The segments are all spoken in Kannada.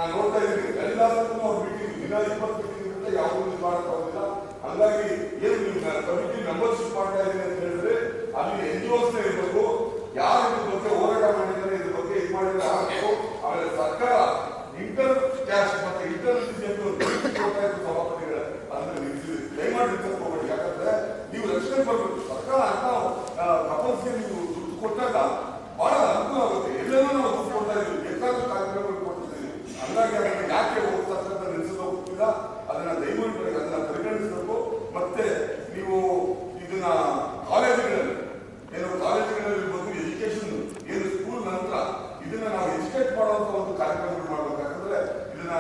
ನಾನು ನೋಡ್ತಾ ಇದ್ದೀನಿ ಎಲ್ಲದಕ್ಕೂ ಅವ್ರು ಮೀಟಿಂಗ್ ದಿನ 20 ಮೀಟಿಂಗ್ ಯಾವುದೂ ಇದು ಮಾಡೋಕ್ಕಾಗೋದಿಲ್ಲ. ಹಂಗಾಗಿ ಏನು ನೀವು ಕಮಿಟಿ ಮೆಂಬರ್ಶಿಪ್ ಮಾಡ್ತಾ ಇದ್ದೀನಿ ಅಂತ ಹೇಳಿದ್ರೆ ಅಲ್ಲಿ NGOs ಇರಬೇಕು, ಯಾರು ಇದ್ರ ಬಗ್ಗೆ ಹೋರಾಟ ಮಾಡಿದ್ದಾರೆ, ಇದ್ರ ಬಗ್ಗೆ ಇದು ಮಾಡಿದ್ರೆ ಆಗಬೇಕು. ಆಮೇಲೆ ಸರ್ಕಾರ ಇಂಟರ್ ಕ್ಯಾಸ್ಟ್ ಮತ್ತೆ ಇಂಟರ್ ಸಭಾಪತಿಗಳ ಅದನ್ನ ನಿಲ್ಲಿಸಿ ದಯಮಾಡಿ ನಿಲ್ಲಿಸ್ಕೋಬೇಡಿ. ಯಾಕಂದ್ರೆ ನೀವು ರಕ್ಷಣೆ ಬರಬೇಕು. ಸರ್ಕಾರ ಅಂತ ಕಪಲ್ಸ್ಗೆ ನೀವು ದುಡ್ಡು ಕೊಟ್ಟಾಗ ಬಹಳ ಅನುಕೂಲ ಆಗುತ್ತೆ. ಎಲ್ಲರೂ ನಾವು ದುಡ್ಡು ಕೊಡ್ತಾ ಇದ್ದೀವಿ, ಬೇಕಾದಷ್ಟು ಕಾರ್ಯಕ್ರಮಗಳು ಕೊಡ್ತಿದ್ದೀವಿ. ಹಂಗಾಗಿ ಅದನ್ನ ಯಾಕೆ ಹೋಗ್ತಕ್ಕಂಥ ನಿಲ್ಲಿಸೋದು ಹೋಗ್ತಿಲ್ಲ, ಅದನ್ನ ದಯಮಾಡಿ ಅದನ್ನ ಪರಿಗಣಿಸಬೇಕು. ಮತ್ತೆ ನೀವು ಇದನ್ನ ಕಾಲೇಜುಗಳಲ್ಲಿ ಇರ್ಬೋದು, ಎಜುಕೇಶನ್ ಏನು ಸ್ಕೂಲ್ ನಂತರ ಇದನ್ನ ನಾವು ಎಜುಕೇಟ್ ಮಾಡುವಂತ ಒಂದು ಕಾರ್ಯಕ್ರಮಗಳು ಮಾಡಬೇಕು. ಯಾಕಂದ್ರೆ ಇದನ್ನ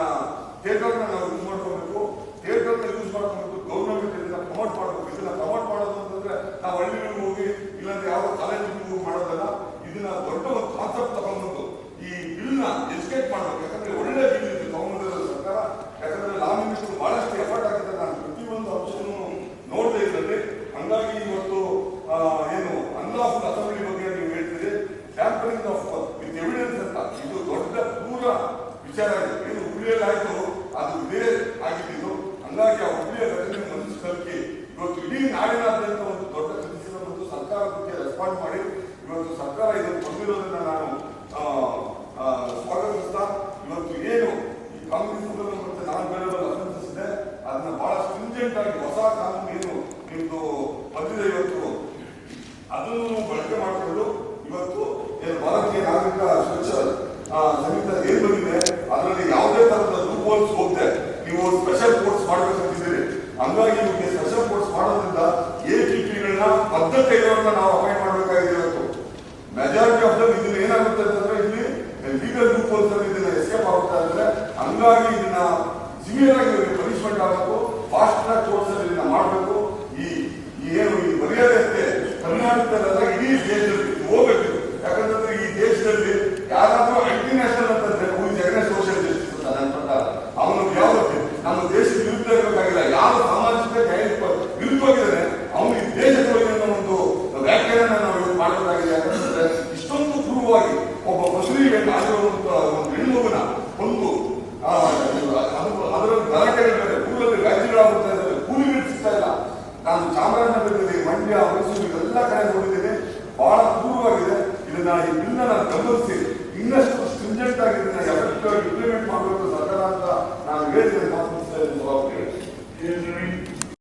ಥಿಯೇಟರ್ನ ನಾವು ಯೂಸ್ ಮಾಡ್ಕೋಬೇಕು, ಥಿಯೇಟರ್ನ ಯೂಸ್ ಮಾಡ್ಕೋಬೇಕು. ಗೌರ್ಮೆಂಟ್ ಇದನ್ನ ಪ್ರಮೋಟ್ ಮಾಡಬೇಕು. ಇದನ್ನ ಪ್ರಮೋಟ್ ಮಾಡೋದು ಅಂತಂದ್ರೆ ನಾವು ಹಳ್ಳಿಗಳಿಗೆ ಹೋಗಿ ಇಲ್ಲಾಂದ್ರೆ ಯಾವ ಕಾಲೇಜಿಗೆ ಹೋಗಿ ಮಾಡೋದಲ್ಲ. ಇದನ್ನ ದೊಡ್ಡ ಒಂದು ಕಾನ್ಸೆಪ್ಟ್ ತಗೊಂಡ್ಬಂದು ಈ ಬಿಲ್ ನ ಎಜುಕೇಟ್ ಮಾಡ್ಬೇಕು. ಯಾಕಂದ್ರೆ ಒಳ್ಳೆ ಬಿಲ್ ಇದೆ ತಗೊಂಡಿರೋ ಸರ್ಕಾರ. ಯಾಕಂದ್ರೆ ಲಾ ಮಿನಿಸ್ಟರ್ ಬಹಳಷ್ಟು ಎಫರ್ಟ್ ಆಗಿದೆ. ನಾನು ಪ್ರತಿಯೊಂದು ಅಂಶವನ್ನು ನೋಡ್ತಾ ಇದ್ದಲ್ಲಿ. ಹಂಗಾಗಿ ಇವತ್ತು ಏನು ಅನ್ಲಾಫುಲ್ ಅಸೆಂಬ್ಲಿ ಬಗ್ಗೆ ನೀವು ಹೇಳ್ತೀರಿ, ಟ್ಯಾಂಪರಿಂಗ್ ಆಫ್ ವಿತ್ ಎವಿಡೆನ್ಸ್ ಅಂತ, ಇದು ದೊಡ್ಡ ಪೂರ ವಿಚಾರ ಇದೆ. ಏನು ಹುಬ್ಳಿಯಲ್ಲಿ ಆಯ್ತು ಅದು ಇದೇ ಆಗಿದ್ದು. ಹಂಗಾಗಿ ಆ ಹುಬ್ಳಿಯ ಘಟನೆ ಮನಸ್ಸಿನಲ್ಲಿ ಇವತ್ತು ಇಡೀ ನಾಡಿನಾದ್ಯಂತ ಒಂದು ದೊಡ್ಡ ಕನಸಿನ ಮತ್ತು ಸರ್ಕಾರಕ್ಕೆ ರೆಸ್ಪಾಂಡ್ ಮಾಡಿ ಇವತ್ತು ಸರ್ಕಾರ ಇದನ್ನು ಬಂದಿರೋದನ್ನ ನಾನು ಸ್ವಾಗತಿಸ್ತಾ, ಇವತ್ತು ಏನು ಈ ಕಾಂಗ್ರೆಸ್ ಮತ್ತೆ ನಾನ್ ವೇರಿಯಬಲ್ ಅಫೆನ್ಸಸ್ ಇದೆ ಅದನ್ನ ಬಹಳ ಸ್ಟ್ರಿಂಜೆಂಟ್ ಆಗಿ ಹೊಸ ಕಾನೂನು ಏನು ನಿಮ್ದು ಬಂದಿದೆ ಇವತ್ತು ಅದನ್ನು ಬಳಕೆ ಮಾಡಿಕೊಂಡು ಇವತ್ತು ಏನು ಭಾರತೀಯ ನಾಗರಿಕ ಸುರಕ್ಷಾ ಸಂಹಿತೆ ಏನ್ ಬಂದಿದೆ ಅದರಲ್ಲಿ ಯಾವುದೇ ತರಹದ ಲೂಪ್ ಹೋಲ್ಸ್ ಹೋಗದೆ ನೀವು ಸ್ಪೆಷಲ್ ಕೋರ್ಟ್ಸ್ ಮಾಡ್ಬೇಕಂತಿದ್ದೀರಿ. ಹಂಗಾಗಿ ನಿಮಗೆ ಸ್ಪೆಷಲ್ ಕೋರ್ಟ್ಸ್ ಮಾಡೋದ್ರಿಂದ APPಗಳನ್ನ ಬದ್ಧತೆಗಳನ್ನ ನಾವು ಅಪಾಯಿಂಟ್ ಮಾಡಬೇಕಾಗಿದೆ. ಇವತ್ತು ಮೆಜಾರಿಟಿ ಆಫ್ ದಮ್ ಇದನ್ನ ಏನಾಗುತ್ತೆ ಅಂತಂದ್ರೆ ಇಲ್ಲಿ ಲೀಗಲ್ ಲೂಪ್ ಹೋಲ್ಸ್ ಅಲ್ಲಿ ಇದನ್ನ ಎಸ್ಕೇಪ್ ಆಗುತ್ತಾ ಇದ್ರೆ, ಹಂಗಾಗಿ ಇದನ್ನ ಸಿವಿಯರ್ ಆಗಿ ಪನಿಷ್ಮೆಂಟ್ ಆಗಬೇಕು. ಫಾಸ್ಟ್ ಟ್ರ್ಯಾಕ್ ಕೋರ್ಟ್ಸ್ ಅಲ್ಲಿ ಇದನ್ನ ಮಾಡಬೇಕು. ಈ ಏನು ಈ ಮರ್ಯಾದೆ ಕರ್ನಾಟಕದಲ್ಲ ಇಡೀ ದೇಶದಲ್ಲಿ ಹೋಗ್ಬೇಕು. ಯಾಕಂತಂದ್ರೆ ಈ ದೇಶದಲ್ಲಿ ಯಾರಾದ್ರೂ ಆಂಟಿ ನ್ಯಾಷನಲ್ ಅಂತಂದ್ರೆ ಜಗನೇ ಸೋಷಿಯಲ್ ಜಸ್ಟಿಸ್ ಅಂತ ನನ್ನ ಪ್ರಕಾರ ಅವನು ಯಾವುದಕ್ಕೆ ನಮ್ಮ ದೇಶದ ವಿರುದ್ಧ ಇರಬೇಕಾಗಿಲ್ಲ. ಯಾವ ಸಾಮಾಜಿಕ ವಿರುದ್ಧವಾಗಿದ್ದಾನೆ ಅವನು ಈ ದೇಶದೊಳಗೆ ಒಂದು ವ್ಯಾಖ್ಯಾನ ನಾವು ಇವತ್ತು ಮಾಡಬೇಕಾಗಿದೆ. ಯಾಕಂತಂದ್ರೆ ಇಷ್ಟೊಂದು ಪೂರ್ವವಾಗಿ ಒಬ್ಬ ಮಸೂರಿಗೆ ಆಗಿರುವಂತ ಒಂದು ಹೆಣ್ಣುಮಗುನ ಒಂದು ಅದರಲ್ಲಿ ಗಲಾಟೆಗಳಿದ್ದಾರೆ, ಊರಲ್ಲಿ ರಾಜ್ಯಗಳಾಗುತ್ತಾ ಇದ್ದಾರೆ, ಕೂಲಿಗಳು ಸಿಗ್ತಾ ಇಲ್ಲ. ನಾನು ಚಾಮರಾಜನಗರದಲ್ಲಿ, ಮಂಡ್ಯ, ಮೈಸೂರು ಎಲ್ಲ ಕಡೆ ನೋಡಿದ್ದೇನೆ. ಬಹಳ ಪೂರ್ವವಾಗಿದೆ. ಇದನ್ನ ಈ ಬಿಲ್ನ ನಾನು ಗಮನಿಸಿ ಇನ್ನಷ್ಟು